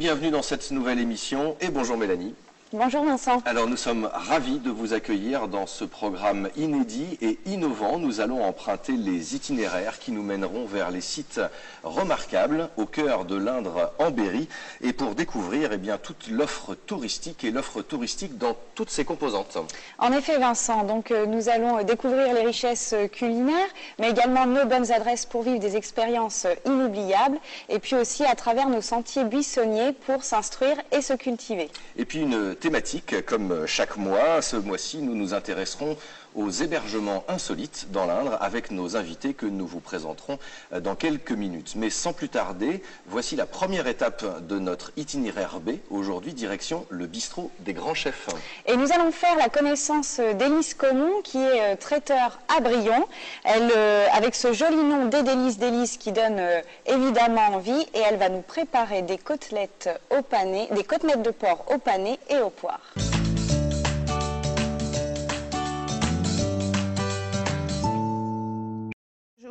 bienvenue dans cette nouvelle émission et bonjour Mélanie. Bonjour Vincent. Alors nous sommes ravis de vous accueillir dans ce programme inédit et innovant. Nous allons emprunter les itinéraires qui nous mèneront vers les sites remarquables au cœur de l'Indre en Berry et pour découvrir toute l'offre touristique et l'offre touristique dans toutes ses composantes. En effet Vincent, donc nous allons découvrir les richesses culinaires mais également nos bonnes adresses pour vivre des expériences inoubliables et puis aussi à travers nos sentiers buissonniers pour s'instruire et se cultiver. Et puis une thématique, comme chaque mois. Ce mois-ci, nous nous intéresserons aux hébergements insolites dans l'Indre avec nos invités que nous vous présenterons dans quelques minutes. Mais sans plus tarder, voici la première étape de notre itinéraire B. Aujourd'hui, direction le bistrot des grands chefs. Et nous allons faire la connaissance d'Élise Comon qui est traiteur à Brion. Elle, avec ce joli nom d'Élise qui donne évidemment envie et elle va nous préparer des côtelettes au pané, des côtelettes de porc au pané et au poire.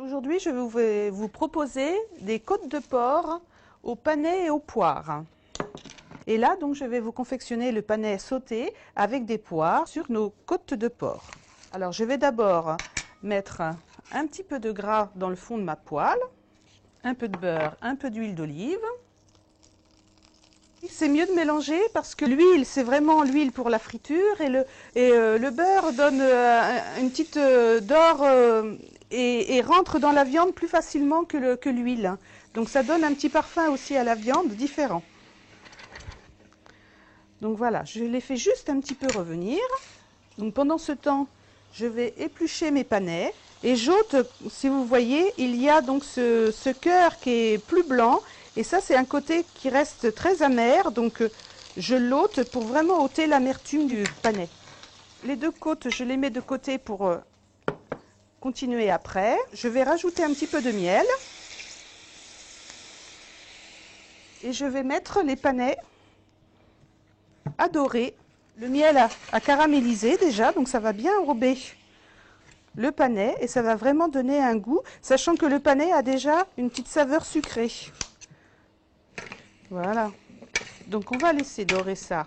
Aujourd'hui, je vais vous proposer des côtes de porc au panais et au poire. Et là, donc, je vais vous confectionner le panais sauté avec des poires sur nos côtes de porc. Alors, je vais d'abord mettre un petit peu de gras dans le fond de ma poêle, un peu de beurre, un peu d'huile d'olive. C'est mieux de mélanger parce que l'huile, c'est vraiment l'huile pour la friture et le beurre donne une petite odeur et rentre dans la viande plus facilement que l'huile. Donc ça donne un petit parfum aussi à la viande différent. Donc voilà, je les fais juste un petit peu revenir. Donc pendant ce temps, je vais éplucher mes panais et j'ôte, si vous voyez, il y a donc ce cœur qui est plus blanc. Et ça, c'est un côté qui reste très amer, donc je l'ôte pour vraiment ôter l'amertume du panais. Les deux côtes, je les mets de côté pour continuer après. Je vais rajouter un petit peu de miel. Et je vais mettre les panais à dorer. Le miel a caramélisé déjà, donc ça va bien enrober le panais et ça va vraiment donner un goût, sachant que le panais a déjà une petite saveur sucrée. Voilà, donc on va laisser dorer ça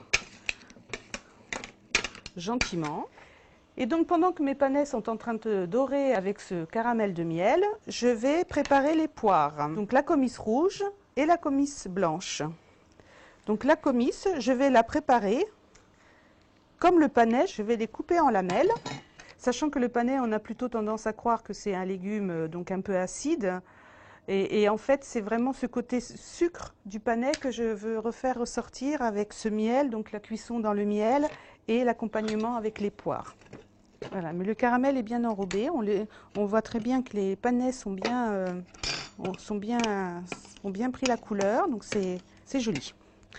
gentiment. Et donc pendant que mes panais sont en train de dorer avec ce caramel de miel, je vais préparer les poires. Donc la comisse rouge et la comisse blanche. Donc la comisse, je vais la préparer comme le panais, je vais les couper en lamelles. Sachant que le panais, on a plutôt tendance à croire que c'est un légume donc un peu acide. Et en fait, c'est vraiment ce côté sucre du panais que je veux refaire ressortir avec ce miel, donc la cuisson dans le miel et l'accompagnement avec les poires. Voilà, mais le caramel est bien enrobé. On voit très bien que les panais ont bien pris la couleur, donc c'est joli.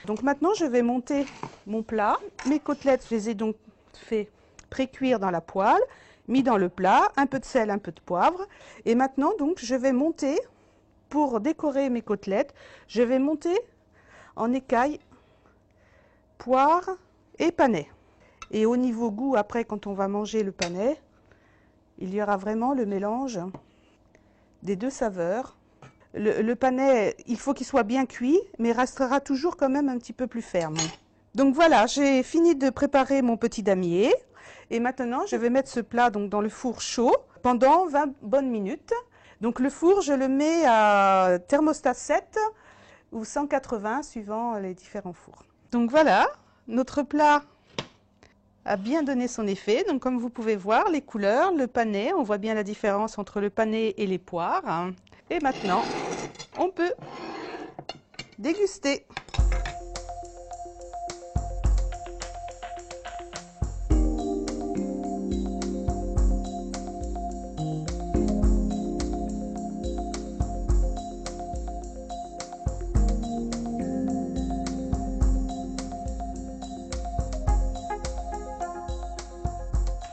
Donc maintenant, je vais monter mon plat. Mes côtelettes, je les ai donc fait pré-cuire dans la poêle, mis dans le plat, un peu de sel, un peu de poivre. Et maintenant, donc, je vais monter. Pour décorer mes côtelettes, je vais monter en écailles, poire et panais. Et au niveau goût, après, quand on va manger le panais, il y aura vraiment le mélange des deux saveurs. Le panais, il faut qu'il soit bien cuit, mais restera toujours quand même un petit peu plus ferme. Donc voilà, j'ai fini de préparer mon petit damier. Et maintenant, je vais mettre ce plat donc, dans le four chaud pendant 20 bonnes minutes. Donc le four, je le mets à thermostat 7 ou 180 suivant les différents fours. Donc voilà, notre plat a bien donné son effet. Donc comme vous pouvez voir, les couleurs, le panais, on voit bien la différence entre le panais et les poires. Et maintenant, on peut déguster.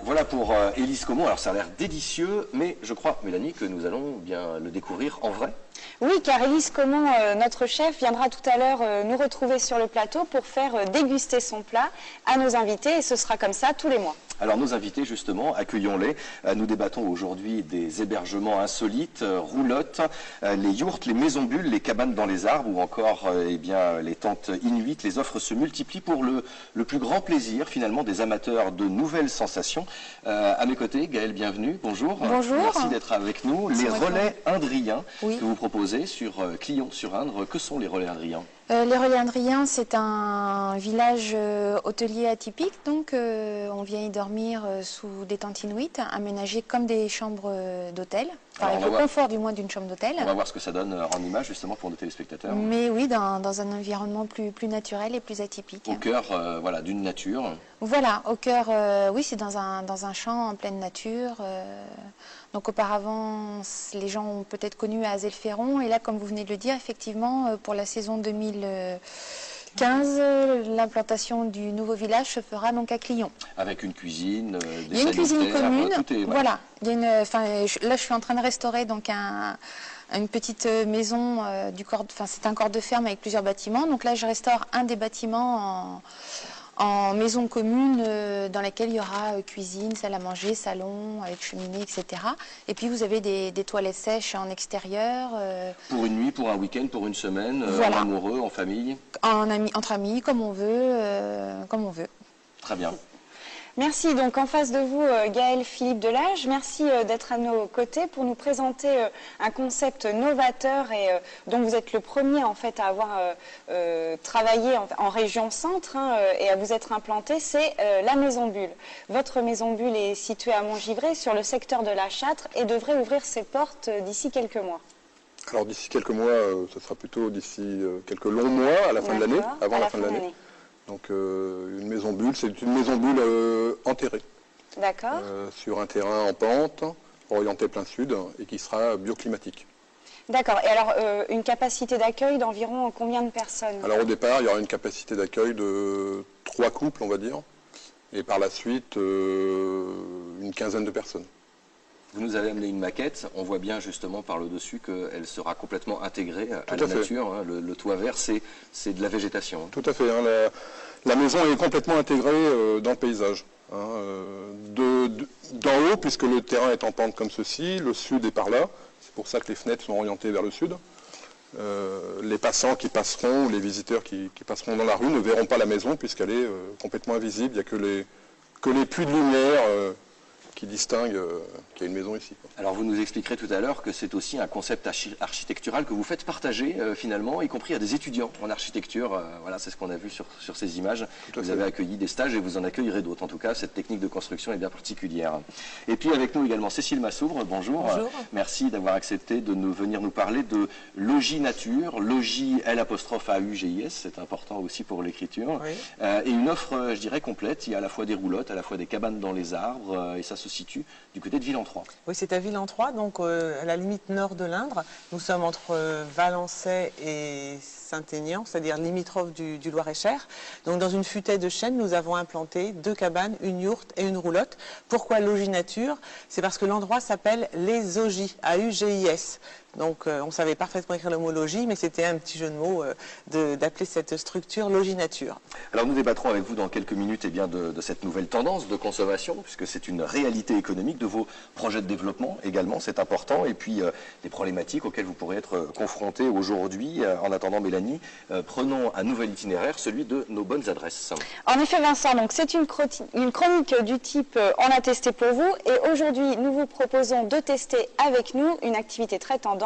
Voilà pour Élise Comon. Alors ça a l'air délicieux, mais je crois, Mélanie, que nous allons bien le découvrir en vrai. Oui, car Élise Comon, notre chef, viendra tout à l'heure nous retrouver sur le plateau pour faire déguster son plat à nos invités et ce sera comme ça tous les mois. Alors nos invités justement, accueillons-les. Nous débattons aujourd'hui des hébergements insolites, roulottes, les yourtes, les maisons bulles, les cabanes dans les arbres ou encore eh bien, les tentes inuites. Les offres se multiplient pour le plus grand plaisir finalement des amateurs de nouvelles sensations. À mes côtés, Gaëlle, bienvenue. Bonjour. Bonjour. Merci d'être avec nous. Les relais indriens oui. que vous proposez sur Clion-sur-Indre. Que sont les relais indriens? Les relais indriens, c'est un village hôtelier atypique, donc on vient y dormir sous des tentes inuites, aménagées comme des chambres d'hôtel, enfin, avec le confort du moins d'une chambre d'hôtel. On va voir ce que ça donne en image justement pour nos téléspectateurs. Mais oui, dans un environnement plus naturel et plus atypique. Au cœur voilà, d'une nature. Voilà, au cœur, oui, c'est dans un champ en pleine nature. Donc auparavant, les gens ont peut-être connu à Azelferron. Et là, comme vous venez de le dire, effectivement, pour la saison 2015, l'implantation du nouveau village se fera donc à Clion. Avec une cuisine, des Il y a une cuisine commune. Tout est, voilà. Il y a là, je suis en train de restaurer donc une petite maison c'est un corps de ferme avec plusieurs bâtiments. Donc là, je restaure un des bâtiments en maison commune dans laquelle il y aura cuisine, salle à manger, salon avec cheminée, etc. Et puis vous avez des toilettes sèches en extérieur. Pour une nuit, pour un week-end, pour une semaine, voilà. En amoureux, en famille. Entre amis, comme on veut, Très bien. Merci. Donc en face de vous, Gaëlle Philippe Delage, merci d'être à nos côtés pour nous présenter un concept novateur et dont vous êtes le premier en fait à avoir travaillé en région centre et à vous être implanté, c'est la Maison Bulle. Votre Maison Bulle est située à Montgivray sur le secteur de la Châtre et devrait ouvrir ses portes d'ici quelques mois. Alors d'ici quelques mois, ce sera plutôt d'ici quelques longs mois à la fin de l'année, avant la fin de l'année. Donc une maison bulle, c'est une maison bulle enterrée. D'accord. Sur un terrain en pente, orienté plein sud, et qui sera bioclimatique. D'accord. Et alors, une capacité d'accueil d'environ combien de personnes? Alors au départ, il y aura une capacité d'accueil de 3 couples, on va dire, et par la suite, une quinzaine de personnes. Vous nous avez amené une maquette, on voit bien justement par le dessus qu'elle sera complètement intégrée à la nature. Hein. Le toit vert, c'est de la végétation. Tout à fait. Hein. La maison est complètement intégrée dans le paysage. Hein. D'en haut, puisque le terrain est en pente comme ceci, le sud est par là. C'est pour ça que les fenêtres sont orientées vers le sud. Les passants qui passeront, ou les visiteurs qui passeront dans la rue ne verront pas la maison puisqu'elle est complètement invisible. Il n'y a que les puits de lumière qui distingue qu'il y a une maison ici. Alors vous nous expliquerez tout à l'heure que c'est aussi un concept architectural que vous faites partager finalement, y compris à des étudiants en architecture. Voilà, c'est ce qu'on a vu sur ces images. Vous avez accueilli des stages et vous en accueillerez d'autres. En tout cas, cette technique de construction est bien particulière. Et puis avec nous également Cécile Massouvre, bonjour. Bonjour. Merci d'avoir accepté de venir nous parler de Logis Nature, Logis L''AUGIS, c'est important aussi pour l'écriture. Oui. Et une offre, je dirais, complète. Il y a à la fois des roulottes, à la fois des cabanes dans les arbres, et ça se situe du côté de Ville-en-Troyes. Oui, c'est à Ville-en-Troyes, donc à la limite nord de l'Indre. Nous sommes entre Valençay et Saint-Aignan, c'est-à-dire limitrophe du Loir-et-Cher. Donc dans une futaie de chêne, nous avons implanté 2 cabanes, une yourte et une roulotte. Pourquoi Logis Nature? C'est parce que l'endroit s'appelle les Augis, A-U-G-I-S. Donc on savait parfaitement écrire le mot logis, mais c'était un petit jeu de mots d'appeler cette structure Logis Nature. Alors nous débattrons avec vous dans quelques minutes de cette nouvelle tendance de consommation, puisque c'est une réalité économique de vos projets de développement également, c'est important, et puis des problématiques auxquelles vous pourrez être confrontés aujourd'hui. En attendant, Mélanie, prenons un nouvel itinéraire, celui de nos bonnes adresses. En effet, Vincent, donc c'est une chronique du type on a testé pour vous, et aujourd'hui nous vous proposons de tester avec nous une activité très tendance,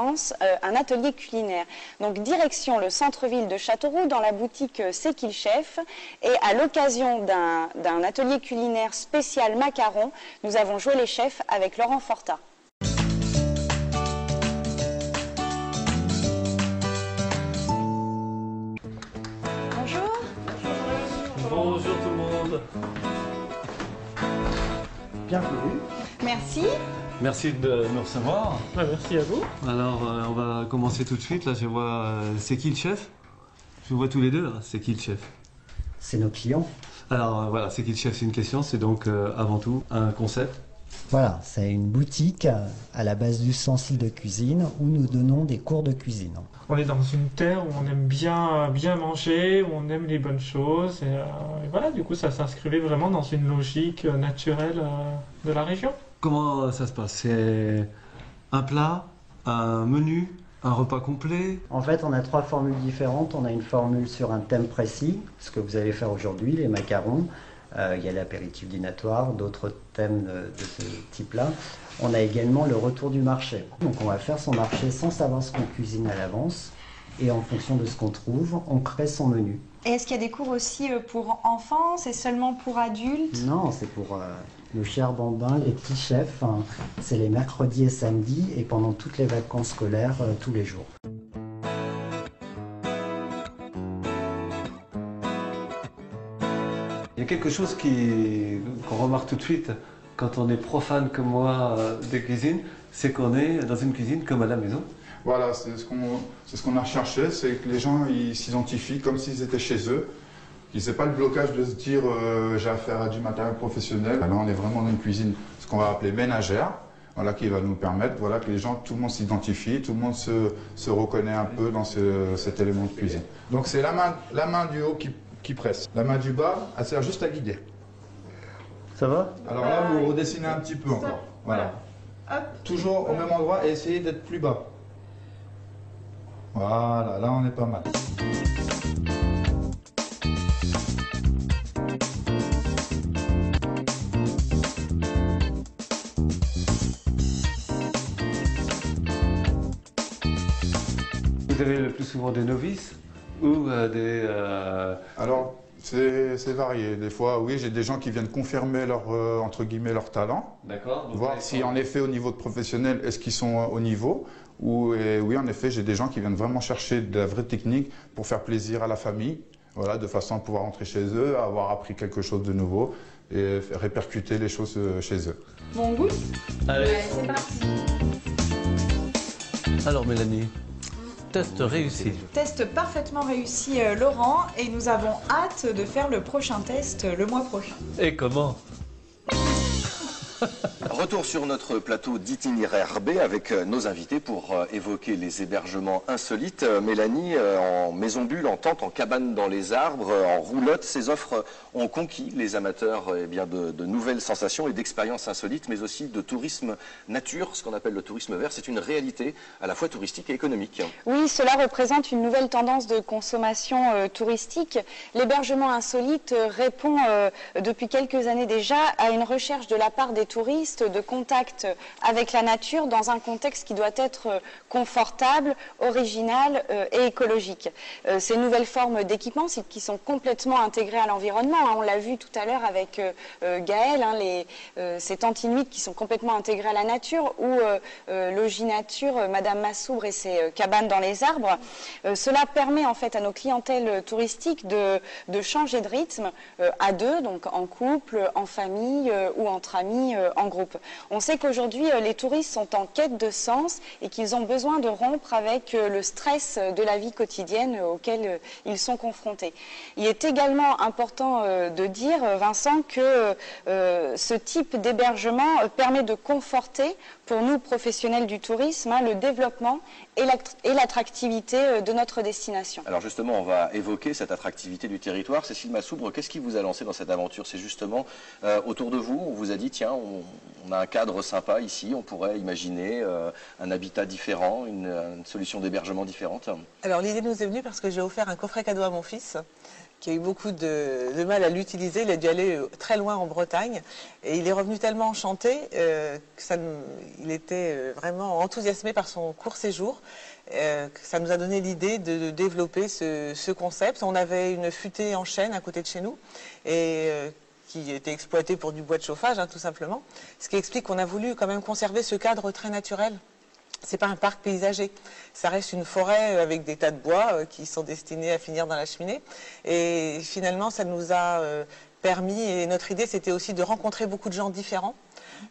un atelier culinaire. Donc direction le centre-ville de Châteauroux dans la boutique C'est qui le chef, et à l'occasion d'un atelier culinaire spécial macaron, nous avons joué les chefs avec Laurent Fortat. Bonjour. Bonjour tout le monde. Bienvenue. Merci. Merci de nous recevoir. Merci à vous. Alors on va commencer tout de suite. Là je vois, c'est qui le chef? Je vous vois tous les deux là, c'est qui le chef? C'est nos clients. Alors voilà, c'est qui le chef? C'est une question, c'est donc avant tout un concept. Voilà, c'est une boutique à la base d'ustensiles de cuisine où nous donnons des cours de cuisine. On est dans une terre où on aime bien manger, où on aime les bonnes choses. Et voilà, du coup, ça s'inscrivait vraiment dans une logique naturelle de la région. Comment ça se passe? C'est un plat, un menu, un repas complet? En fait, on a 3 formules différentes. On a une formule sur un thème précis, ce que vous allez faire aujourd'hui, les macarons. Il y a l'apéritif dînatoire, d'autres thèmes de ce type-là. On a également le retour du marché. Donc on va faire son marché sans savoir ce qu'on cuisine à l'avance. Et en fonction de ce qu'on trouve, on crée son menu. Et est-ce qu'il y a des cours aussi pour enfants? C'est seulement pour adultes? Non, c'est pour nos chers bambins, les petits chefs. Hein. C'est les mercredis et samedis et pendant toutes les vacances scolaires, tous les jours. Il y a quelque chose qu'on remarque tout de suite quand on est profane comme moi des cuisines, c'est qu'on est dans une cuisine comme à la maison. Voilà, c'est ce qu'on a recherché, c'est que les gens ils s'identifient comme s'ils étaient chez eux. Qu'ils n'aient pas le blocage de se dire j'ai affaire à du matériel professionnel. Là, on est vraiment dans une cuisine, ce qu'on va appeler ménagère, voilà, qui va nous permettre que les gens, tout le monde s'identifie, tout le monde se reconnaît un peu dans cet élément de cuisine. Donc c'est la main du haut qui presse. La main du bas, elle sert juste à guider. Ça va? Alors là, vous redessinez un petit peu encore. Voilà. Toujours au même endroit et essayez d'être plus bas. Voilà, là on est pas mal. Vous avez le plus souvent des novices ou des... Alors, c'est varié. Des fois, oui, j'ai des gens qui viennent confirmer entre guillemets, leur talent. D'accord. Voir si en effet au niveau de professionnel, est-ce qu'ils sont au niveau. Et oui, en effet, j'ai des gens qui viennent vraiment chercher de la vraie technique pour faire plaisir à la famille, voilà, de façon à pouvoir rentrer chez eux, à avoir appris quelque chose de nouveau et répercuter les choses chez eux. Bon goût. Allez, c'est parti. Alors Mélanie, test réussi. Test parfaitement réussi, Laurent, et nous avons hâte de faire le prochain test le mois prochain. Et comment? Retour sur notre plateau d'itinéraire B avec nos invités pour évoquer les hébergements insolites. Mélanie, en maison bulle, en tente, en cabane dans les arbres, en roulotte, ces offres ont conquis les amateurs de nouvelles sensations et d'expériences insolites, mais aussi de tourisme nature, ce qu'on appelle le tourisme vert. C'est une réalité à la fois touristique et économique. Oui, cela représente une nouvelle tendance de consommation touristique. L'hébergement insolite répond depuis quelques années déjà à une recherche de la part des touristes de contact avec la nature dans un contexte qui doit être confortable, original et écologique. Ces nouvelles formes d'équipements qui sont complètement intégrées à l'environnement, hein, on l'a vu tout à l'heure avec Gaël, hein, ces tentes inuites qui sont complètement intégrées à la nature, ou Loginature, Madame Massoubre et ses cabanes dans les arbres. Cela permet en fait à nos clientèles touristiques de changer de rythme à deux, donc en couple, en famille ou entre amis, en groupe. On sait qu'aujourd'hui, les touristes sont en quête de sens et qu'ils ont besoin de rompre avec le stress de la vie quotidienne auquel ils sont confrontés. Il est également important de dire, Vincent, que ce type d'hébergement permet de conforter, pour nous professionnels du tourisme, hein, le développement et l'attractivité de notre destination. Alors justement, on va évoquer cette attractivité du territoire. Cécile Massoubre, qu'est-ce qui vous a lancé dans cette aventure? C'est justement autour de vous, on vous a dit, tiens, on a un cadre sympa ici, on pourrait imaginer un habitat différent, une solution d'hébergement différente. Alors l'idée nous est venue parce que j'ai offert un coffret cadeau à mon fils, qui a eu beaucoup de mal à l'utiliser. Il a dû aller très loin en Bretagne et il est revenu tellement enchanté il était vraiment enthousiasmé par son court séjour. Que ça nous a donné l'idée de développer ce concept. On avait une futaie en chêne à côté de chez nous et qui était exploitée pour du bois de chauffage, hein, tout simplement. Ce qui explique qu'on a voulu quand même conserver ce cadre très naturel. C'est pas un parc paysager, ça reste une forêt avec des tas de bois qui sont destinés à finir dans la cheminée. Et finalement, ça nous a permis, et notre idée c'était aussi de rencontrer beaucoup de gens différents,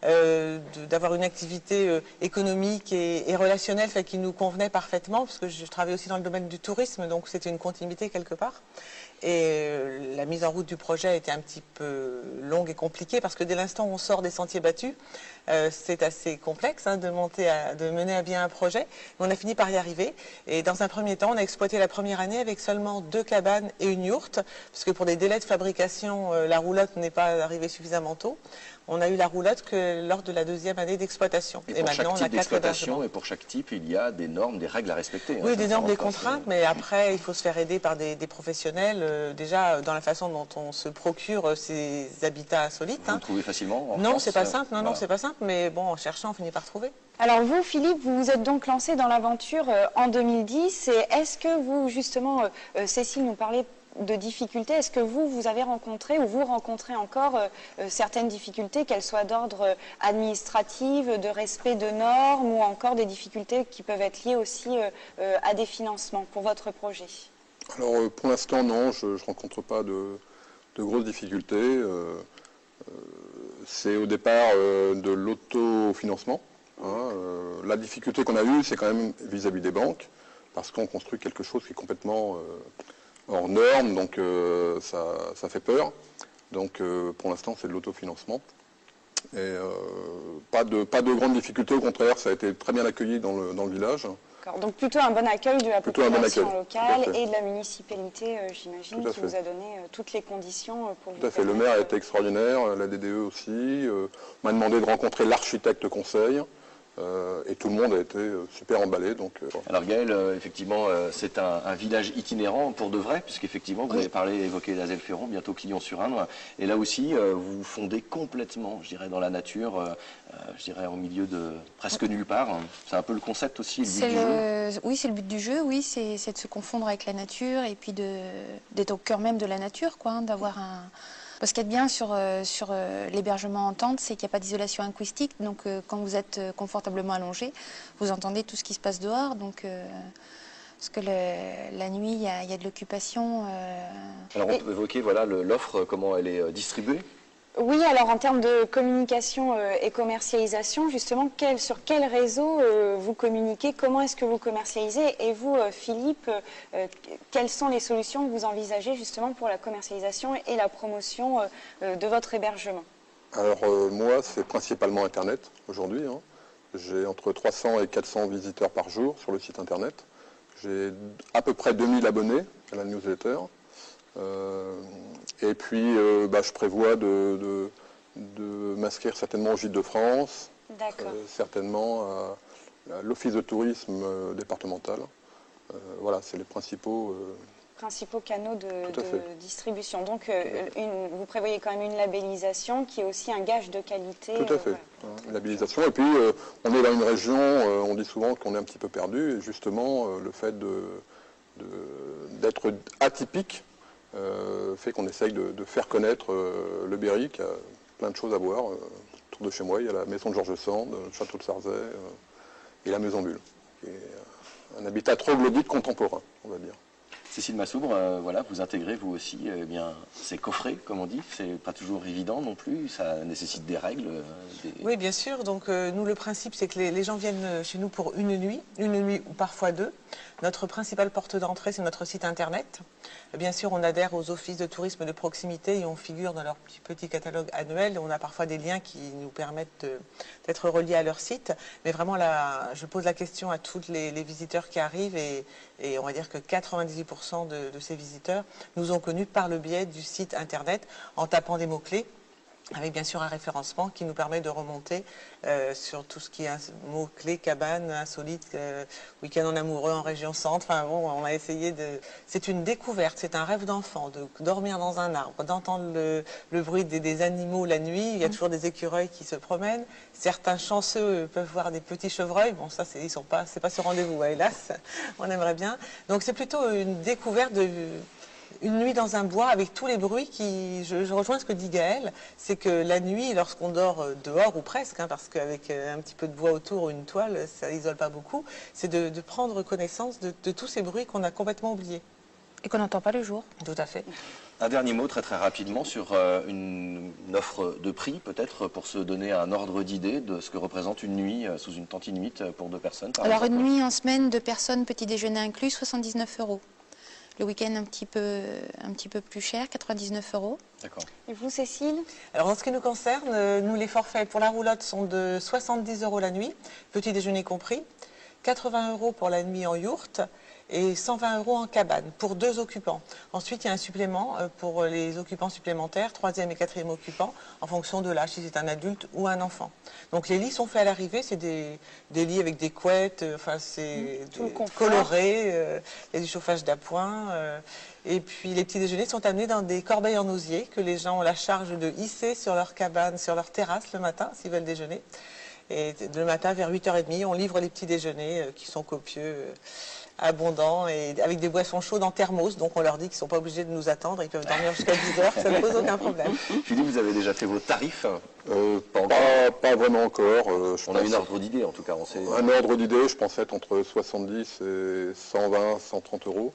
d'avoir une activité économique et relationnelle qui nous convenait parfaitement, parce que je travaille aussi dans le domaine du tourisme, donc c'était une continuité quelque part. Et la mise en route du projet a été un petit peu longue et compliquée, parce que dès l'instant où on sort des sentiers battus, c'est assez complexe de mener à bien un projet. Mais on a fini par y arriver. Et dans un premier temps, on a exploité la première année avec seulement 2 cabanes et une yourte, parce que pour des délais de fabrication, la roulotte n'est pas arrivée suffisamment tôt. On a eu la roulotte que lors de la 2e année d'exploitation. Et pour chaque type d'exploitation et pour chaque type, il y a des normes, des règles à respecter. Oui, des normes, des contraintes, mais après, il faut se faire aider par des professionnels, déjà dans la façon dont on se procure ces habitats insolites. Vous le trouvez facilement en Non, France, c'est pas simple, voilà. c'est pas simple, mais bon, en cherchant, on finit par trouver. Alors vous, Philippe, vous vous êtes donc lancé dans l'aventure en 2010. Et est-ce que vous, justement, Cécile nous parlait de difficultés, est-ce que vous avez rencontré ou vous rencontrez encore certaines difficultés, qu'elles soient d'ordre administratif, de respect de normes ou encore des difficultés qui peuvent être liées aussi à des financements pour votre projet? Alors pour l'instant non, je ne rencontre pas de grosses difficultés. C'est au départ de l'autofinancement. La difficulté qu'on a eue, c'est quand même vis-à-vis des banques, parce qu'on construit quelque chose qui est complètement hors norme, donc ça fait peur. Donc pour l'instant, c'est de l'autofinancement. Et pas de grandes difficultés, au contraire, ça a été très bien accueilli dans le village. Donc plutôt un bon accueil de la population locale et de la municipalité, j'imagine, qui vous a donné toutes les conditions pour vous. Tout à fait, le maire a été extraordinaire, la DDE aussi, m'a demandé de rencontrer l'architecte conseil. Et tout le monde a été super emballé. Donc, Alors Gaëlle, effectivement, c'est un village itinérant pour de vrai, puisqu'effectivement, vous avez évoqué Azelle-Ferron, bientôt Clion-sur-Indre. Et là aussi, vous vous fondez complètement, je dirais, dans la nature, je dirais au milieu de presque nulle part. C'est un peu le concept aussi, le but du jeu. Oui, c'est le but du jeu, oui, c'est de se confondre avec la nature et puis d'être au cœur même de la nature, quoi, d'avoir un... Ce qu'il y a de bien sur l'hébergement en tente, c'est qu'il n'y a pas d'isolation acoustique. Donc, quand vous êtes confortablement allongé, vous entendez tout ce qui se passe dehors. Donc, parce que la nuit, il y a de l'occupation. Alors, on peut évoquer l'offre, comment elle est distribuée. Oui, alors en termes de communication et commercialisation, justement, sur quel réseau vous communiquez? Comment est-ce que vous commercialisez? Et vous, Philippe, quelles sont les solutions que vous envisagez justement pour la commercialisation et la promotion de votre hébergement? Alors moi, c'est principalement Internet aujourd'hui. J'ai entre 300 et 400 visiteurs par jour sur le site Internet. J'ai à peu près 2000 abonnés à la newsletter. Et puis, je prévois de m'inscrire certainement au Gîte de France, certainement à l'Office de tourisme départemental. Voilà, c'est les principaux canaux de distribution. Donc, vous prévoyez quand même une labellisation qui est aussi un gage de qualité. Tout à fait, une labellisation. Et puis, on est dans une région, on dit souvent qu'on est un petit peu perdu, et justement, le fait d'être atypique, fait qu'on essaye de faire connaître le Berry, qui a plein de choses à voir. Autour de chez moi, il y a la maison de Georges Sand, le château de Sarzay et la maison Bulle, qui est un habitat troglodyte contemporain, on va dire. Cécile Massoubr, vous intégrez vous aussi ces coffrets, comme on dit. C'est pas toujours évident non plus, ça nécessite des règles. Oui, bien sûr. Donc nous, le principe, c'est que les gens viennent chez nous pour une nuit ou parfois 2. Notre principale porte d'entrée, c'est notre site internet. Bien sûr, on adhère aux offices de tourisme de proximité et on figure dans leur petit catalogue annuel. On a parfois des liens qui nous permettent d'être reliés à leur site. Mais vraiment, là, je pose la question à tous les visiteurs qui arrivent et on va dire que 98% de ces visiteurs nous ont connus par le biais du site internet en tapant des mots-clés, avec bien sûr un référencement qui nous permet de remonter sur tout ce qui est mots-clés, cabane, insolite, week-end en amoureux en région centre. Enfin bon, on a essayé de... C'est une découverte, c'est un rêve d'enfant, de dormir dans un arbre, d'entendre le bruit des animaux la nuit. Il y a toujours des écureuils qui se promènent. Certains chanceux peuvent voir des petits chevreuils. Bon, ça, c'est pas ce rendez-vous, hélas. On aimerait bien. Donc c'est plutôt une découverte une nuit dans un bois avec tous les bruits qui... Je rejoins ce que dit Gaëlle, c'est que la nuit, lorsqu'on dort dehors ou presque, parce qu'avec un petit peu de bois autour ou une toile, ça n'isole pas beaucoup, c'est de prendre connaissance de tous ces bruits qu'on a complètement oubliés. Et qu'on n'entend pas le jour. Tout à fait. Un dernier mot très rapidement sur une offre de prix, peut-être, pour se donner un ordre d'idée de ce que représente une nuit sous une tente inuit pour 2 personnes, par Alors exemple. une nuit en semaine, 2 personnes, petit déjeuner inclus, 79 €. Le week-end un petit peu plus cher, 99 €. D'accord. Et vous, Cécile? Alors en ce qui nous concerne, nous les forfaits pour la roulotte sont de 70 € la nuit, petit déjeuner compris, 80 € pour la nuit en yourte et 120 € en cabane pour 2 occupants. Ensuite, il y a un supplément pour les occupants supplémentaires, 3e et 4e occupants, en fonction de l'âge, si c'est un adulte ou un enfant. Donc les lits sont faits à l'arrivée, c'est des lits avec des couettes, enfin c'est coloré, il y a du chauffage d'appoint. Et puis les petits déjeuners sont amenés dans des corbeilles en osier que les gens ont la charge de hisser sur leur cabane, sur leur terrasse le matin, s'ils veulent déjeuner. Et le matin, vers 8h30, on livre les petits déjeuners qui sont copieux, abondants, et avec des boissons chaudes en thermos. Donc on leur dit qu'ils ne sont pas obligés de nous attendre, ils peuvent dormir jusqu'à 10h, ça ne pose aucun problème. Philippe, vous avez déjà fait vos tarifs? Pas vraiment encore. On a une ordre d'idée, en tout cas. On sait... Un ordre d'idée, je pense être entre 70 et 120, 130 €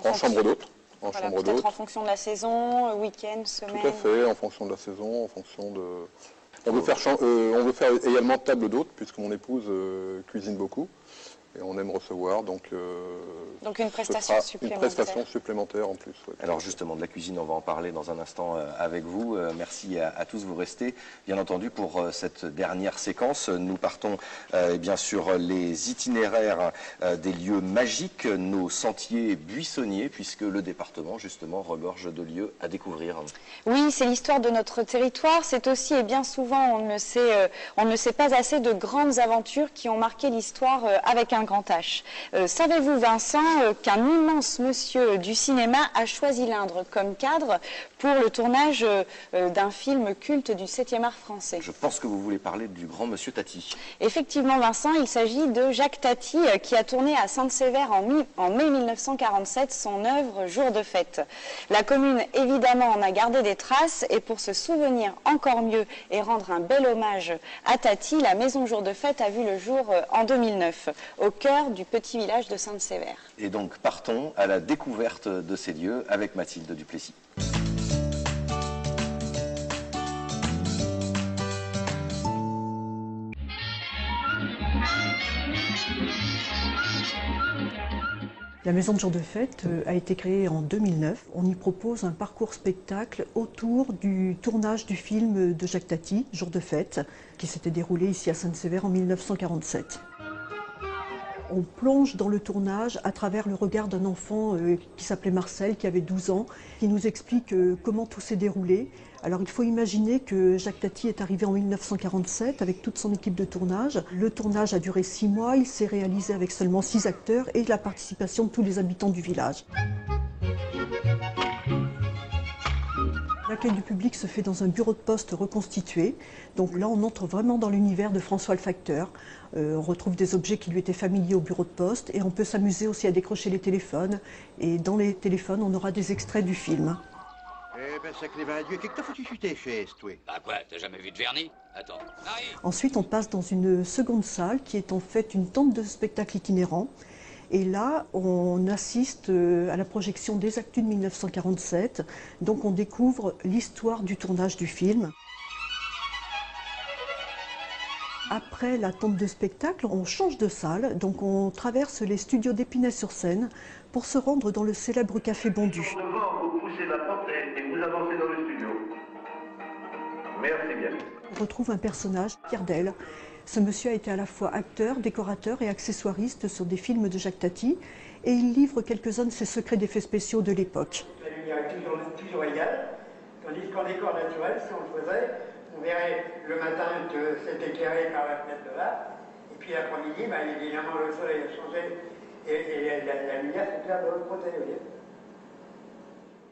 en chambre d'hôte. Voilà, peut-être en fonction de la saison, week-end, semaine. Tout à fait, en fonction de la saison, en fonction de... On veut faire également table d'hôte, puisque mon épouse cuisine beaucoup. Et on aime recevoir, donc une prestation supplémentaire. Une prestation supplémentaire en plus. Ouais. Alors justement, de la cuisine, on va en parler dans un instant avec vous. Merci à tous, vous restez. Bien entendu, pour cette dernière séquence, nous partons bien sur les itinéraires des lieux magiques, nos sentiers buissonniers, puisque le département, justement, regorge de lieux à découvrir. Oui, c'est l'histoire de notre territoire. C'est aussi, et bien souvent, on ne sait pas assez de grandes aventures qui ont marqué l'histoire avec un grand H. Savez-vous, Vincent, qu'un immense monsieur du cinéma a choisi l'Indre comme cadre pour le tournage d'un film culte du 7e art français? Je pense que vous voulez parler du grand monsieur Tati. Effectivement, Vincent, il s'agit de Jacques Tati qui a tourné à Sainte-Sévère en mai 1947 son œuvre Jour de fête. La commune, évidemment, en a gardé des traces et pour se souvenir encore mieux et rendre un bel hommage à Tati, la maison Jour de fête a vu le jour en 2009. Au cœur du petit village de Sainte-Sévère. Et donc partons à la découverte de ces lieux avec Mathilde Duplessis. La maison de jour de fête a été créée en 2009. On y propose un parcours spectacle autour du tournage du film de Jacques Tati, Jour de fête, qui s'était déroulé ici à Sainte-Sévère en 1947. On plonge dans le tournage à travers le regard d'un enfant qui s'appelait Marcel, qui avait 12 ans, qui nous explique comment tout s'est déroulé. Alors il faut imaginer que Jacques Tati est arrivé en 1947 avec toute son équipe de tournage. Le tournage a duré 6 mois, il s'est réalisé avec seulement 6 acteurs et la participation de tous les habitants du village. L'accueil du public se fait dans un bureau de poste reconstitué. Donc là, on entre vraiment dans l'univers de François le facteur. On retrouve des objets qui lui étaient familiers au bureau de poste et on peut s'amuser aussi à décrocher les téléphones. Et dans les téléphones, on aura des extraits du film. Eh ben, sacré va Dieu, qu'est-ce que t'as foutu sur tes chaises, toi? Bah quoi, t'as jamais vu de vernis? Attends, arrive. Ensuite, on passe dans une seconde salle qui est en fait une tente de spectacle itinérant. Et là, on assiste à la projection des actus de 1947. Donc on découvre l'histoire du tournage du film. Après la tente de spectacle, on change de salle. Donc on traverse les studios d'Épinay-sur-Seine pour se rendre dans le célèbre Café Bondu. Vous poussez la porte et vous avancez dans le studio. Merci bien. On retrouve un personnage, Pierre Del. Ce monsieur a été à la fois acteur, décorateur et accessoiriste sur des films de Jacques Tati et il livre quelques-uns de ses secrets d'effets spéciaux de l'époque. La lumière est toujours égale, tandis qu'en décor naturel, si on le faisait, on verrait le matin que c'est éclairé par la fenêtre de là, et puis l'après-midi, évidemment le soleil a changé et la lumière s'éclaire de l'autre côté. Vous voyez.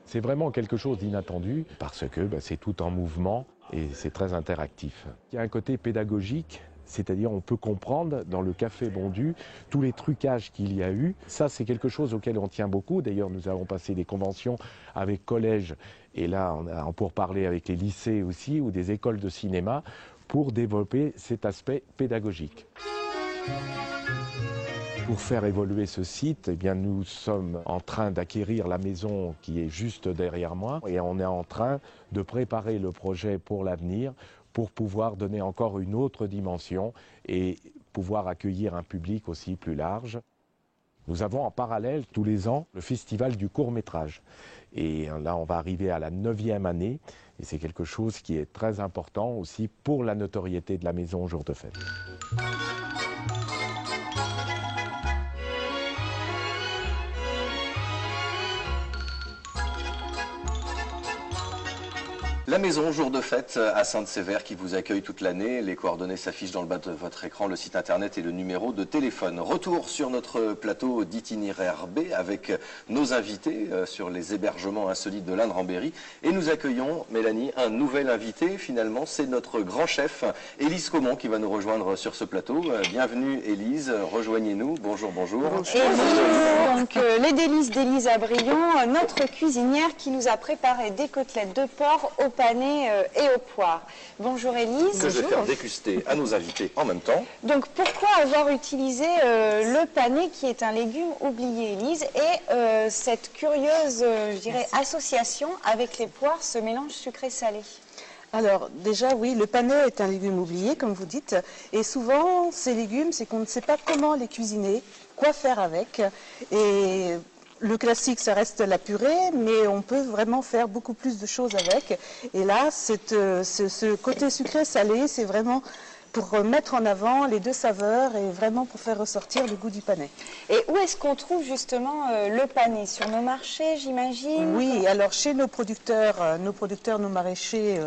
C'est vraiment quelque chose d'inattendu parce que c'est tout en mouvement et c'est très interactif. Il y a un côté pédagogique. C'est-à-dire on peut comprendre dans le Café Bondu tous les trucages qu'il y a eu. Ça, c'est quelque chose auquel on tient beaucoup. D'ailleurs, nous avons passé des conventions avec collèges et là, on a pour parler avec les lycées aussi ou des écoles de cinéma pour développer cet aspect pédagogique. Pour faire évoluer ce site, eh bien, nous sommes en train d'acquérir la maison qui est juste derrière moi et on est en train de préparer le projet pour l'avenir pour pouvoir donner encore une autre dimension et pouvoir accueillir un public aussi plus large. Nous avons en parallèle tous les ans le festival du court-métrage. Et là, on va arriver à la 9e année et c'est quelque chose qui est très important aussi pour la notoriété de la maison au jour de fête. La maison jour de fête à Sainte-Sévère qui vous accueille toute l'année. Les coordonnées s'affichent dans le bas de votre écran, le site internet et le numéro de téléphone. Retour sur notre plateau d'itinéraire B avec nos invités sur les hébergements insolites de l'Indre en Berry. Et nous accueillons, Mélanie, un nouvel invité. Finalement, c'est notre grand chef, Élise Caumont, qui va nous rejoindre sur ce plateau. Bienvenue Élise, rejoignez-nous. Bonjour, bonjour. Élise, donc les délices d'Élise à Brion, notre cuisinière qui nous a préparé des côtelettes de porc au pané et aux poires. Bonjour Élise. Que je vais faire déguster à nos invités en même temps. Donc pourquoi avoir utilisé le pané qui est un légume oublié, Élise, et cette curieuse, je dirais, association avec les poires, ce mélange sucré-salé? Alors déjà oui, le panais est un légume oublié comme vous dites et souvent ces légumes c'est qu'on ne sait pas comment les cuisiner, quoi faire avec et le classique ça reste la purée mais on peut vraiment faire beaucoup plus de choses avec et là ce côté sucré salé c'est vraiment pour mettre en avant les deux saveurs et vraiment pour faire ressortir le goût du panais. Et où est-ce qu'on trouve justement le panais? Sur nos marchés, j'imagine? Oui, alors chez nos producteurs, nos maraîchers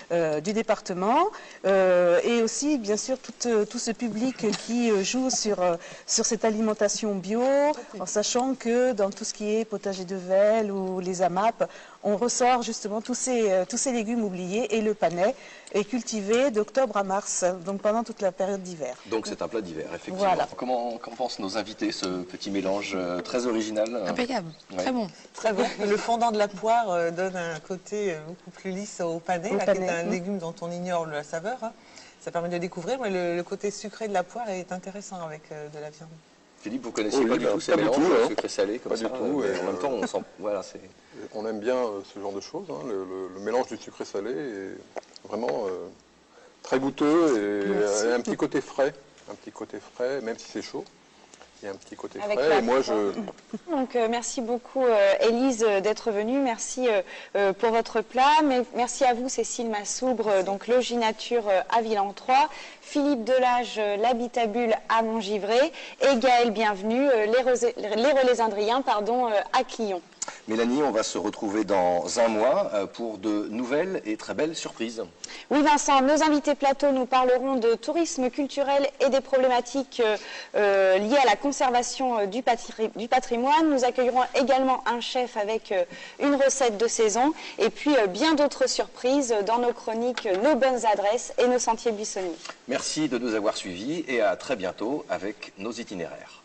du département et aussi bien sûr tout ce public qui joue sur cette alimentation bio, en sachant que dans tout ce qui est potager de Vesle ou les AMAP, on ressort justement tous ces légumes oubliés et le panais est cultivé d'octobre à mars, donc pendant toute la période d'hiver. Donc c'est un plat d'hiver, effectivement. Voilà. Comment pensent nos invités, ce petit mélange très original? Impeccable, ouais. Très bon. Très bon. Le fondant de la poire donne un côté beaucoup plus lisse au panais, qui est un légume dont on ignore la saveur. Hein. Ça permet de découvrir, mais le côté sucré de la poire est intéressant avec de la viande. Philippe, vous connaissez pas du tout ces mélanges sucré-salé comme ça? Pas du tout. Et en même temps, on sent, voilà, c'est... On aime bien ce genre de choses. Hein. Le mélange du sucré-salé est vraiment très goûteux et un petit côté frais. Un petit côté frais, même si c'est chaud. Il y a un petit côté frais. Et moi, Donc, merci beaucoup, Élise, d'être venue. Merci pour votre plat. Mais merci à vous, Cécile Massoubre, donc Logis Nature à Villan-3, Philippe Delage, l'Habitabule à Montgivray, et Gaël Bienvenu, les Relais Indriens, à Clion. Mélanie, on va se retrouver dans un mois pour de nouvelles et très belles surprises. Oui Vincent, nos invités plateau nous parleront de tourisme culturel et des problématiques liées à la conservation du patrimoine. Nous accueillerons également un chef avec une recette de saison et puis bien d'autres surprises dans nos chroniques, nos bonnes adresses et nos sentiers buissonniers. Merci de nous avoir suivis et à très bientôt avec nos itinéraires.